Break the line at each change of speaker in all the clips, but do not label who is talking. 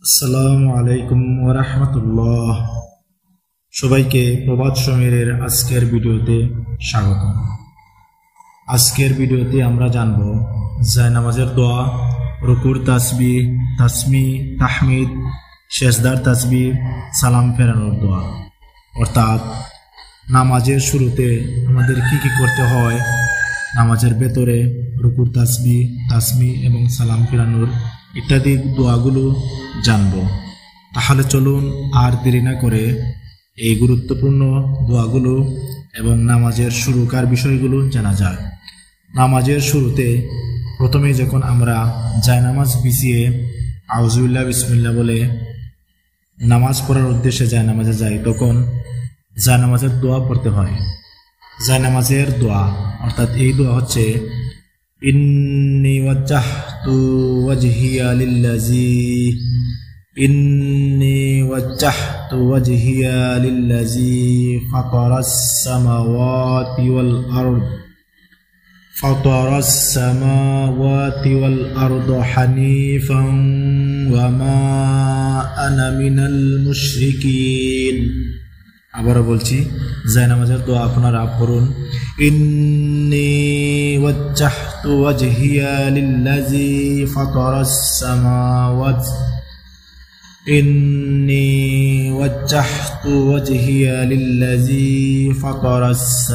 আসসালামু আলাইকুম ওয়া রাহমাতুল্লাহ। সবাইকে প্রবাদ সমীরের আজকের ভিডিওতে স্বাগত। আজকের ভিডিওতে আমরা জানব জায়নামাজের দোয়া, রুকুর তাসবিহ, তাসমি, তাহমিদ, সেজদার তাসবিহ, সালাম ফেরানোর দোয়া। অর্থাৎ নামাজের শুরুতে আমাদের কি করতে হয়, নামাজের ভেতরে রুকুর তাসবিহ, তাসমি এবং সালাম ফেরানোর ইত্যাদি দোয়াগুলো জানব। তাহলে চলুন আর দেরি না করে এই গুরুত্বপূর্ণ দোয়াগুলো এবং নামাজের শুরুকার বিষয়গুলো জানা যায়। নামাজের শুরুতে প্রথমে যখন আমরা জায়নামাজ বিছিয়ে আউযুবিল্লাহ বিসমিল্লাহ বলে নামাজ পড়ার উদ্দেশ্যে জায়নামাজে যাই, তখন জায়নামাজের দোয়া পড়তে হয়। জায়নামাজের দোয়া অর্থাৎ এই দোয়া হচ্ছে ইন্নী ওয়াজ্জাহতু ওয়াজহিয়া লিল্লাযী ফাতারাস সামাওয়াতি ওয়াল আরদ হানিফান ওয়া মা আনা মিনাল মুশরিকিন। আবারও বলছি, জায়নামাজের দোয়া আপনারা পড়ুন। ইন্নী ওয়াজ্জাহতু ওয়াজহিয়া লিল্লাযী ফাতারাস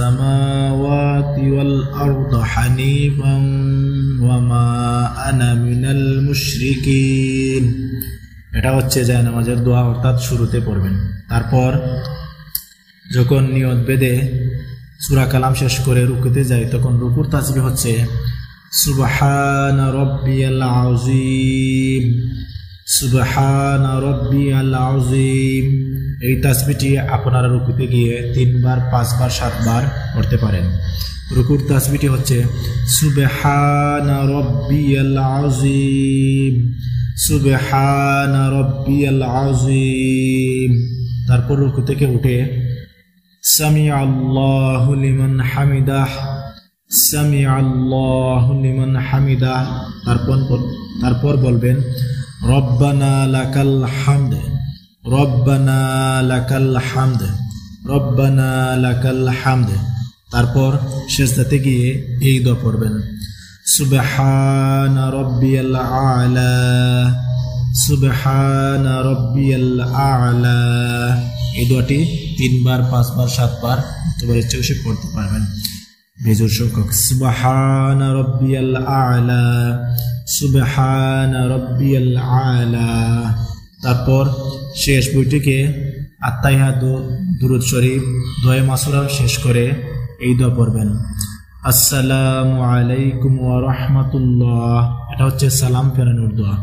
সামাওয়াতি ওয়াল আরদ হানিফান ওয়া মা আনা মিনাল মুশরিকিন। এটা হচ্ছে জায়নামাজের দোয়া, অর্থাৎ শুরুতে পড়বেন। তারপর যখন নিয়ত বেঁধে সূরা কালাম শেষ করে রুকুতে যায়, তখন রুকুর তাসবিহ হচ্ছে সুবহানা রাব্বিয়াল আযীম, সুবহানা রাব্বিয়াল আযীম। এই তাসবিহটি আপনারা রুকুতে গিয়ে 3 বার, 5 বার, 7 বার পড়তে পারেন। রুকুর তাসবিহটি হচ্ছে সুবহানা রাব্বিয়াল আযীম, সুবহানা রাব্বিয়াল আযীম। তারপর রুকু থেকে উঠে সামিআল্লাহু লিমান হামিদাহ, সামিআল্লাহু লিমান হামিদাহ। তারপর বলবেন রব্বানা লাকাল হামদ, রব্বানা লাকাল হামদ, রব্বানা লাকাল হামদ। তারপর সিজদাতে গিয়ে এই দোয়া পড়বেন সুবহানা রাব্বিয়াল আ'লা, সুবহানা রাব্বিয়াল আ'লা। এই দোয়াটি 3 বার, 5 বার, 7 বার তোমার ইচ্ছা খুশি পড়তে পারবেন, বেজোর সংখ্যক। সুবহানা রাব্বিয়াল আ'লা, সুবহানা রাব্বিয়াল আ'লা। তারপর শেষ বইটিকে আত্তাহিয়াত, দুরূদ শরীফ, দোয়া মাসুরা শেষ করে এই দোয়া পড়বেন আসসালামু আলাইকুম ওয়া রাহমাতুল্লাহ। এটা হচ্ছে সালাম ফেরানোর দোয়া।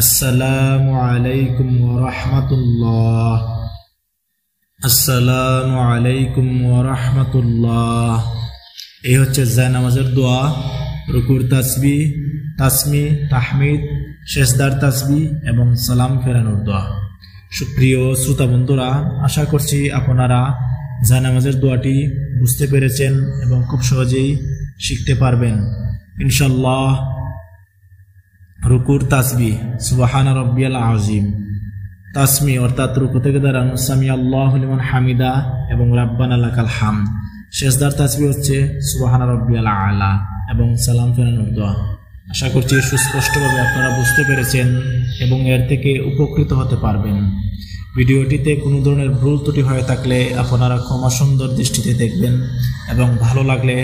আসসালামু আলাইকুম ওয়া রাহমাতুল্লাহ, আসসালামু আলাইকুম ওয়া রাহমাতুল্লাহ। এই হচ্ছে জায়নামাজের দোয়া, রুকুর তাসবিহ, তাসমি, তাহমিদ, সেজদার তাসবিহ এবং সালাম ফেরানোর দোয়া। সুপ্রিয় শ্রোতা বন্ধুরা, আশা করছি আপনারা জায়নামাজের দোয়াটি বুঝতে পেরেছেন এবং খুব সহজেই শিখতে পারবেন ইনশাআল্লাহ। রুকুর তাসবিহ সুবহানা রাব্বিয়াল আযীম, তাসমি অর্থাৎ রুকু থেকে দাঁড়ানো সামিআল্লাহু লিমান হামিদা এবং রাব্বানা লাকাল হামদ। সেজদার তাসবিহ হচ্ছে সুবহানা রাব্বিয়াল আ'লা এবং সালাম ফেরানোর দোয়া। আশা করছি সুস্পষ্টভাবে আপনারা বুঝতে পেরেছেন এবং এর থেকে উপকৃত হতে পারবেন। ভিডিওটিতে কোনো ধরনের ভুল ত্রুটি হয়ে থাকলে আপনারা ক্ষমা সুন্দর দৃষ্টিতে দেখবেন এবং ভালো লাগলে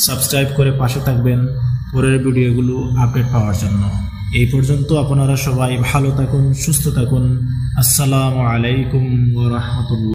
সাবস্ক্রাইব করে পাশে থাকবেন পরের ভিডিওগুলো আপডেট পাওয়ার জন্য। এই পর্যন্ত আপনারা সবাই ভালো থাকুন, সুস্থ থাকুন। আসসালামু আলাইকুম ওয়া রাহমাতুল্লাহ।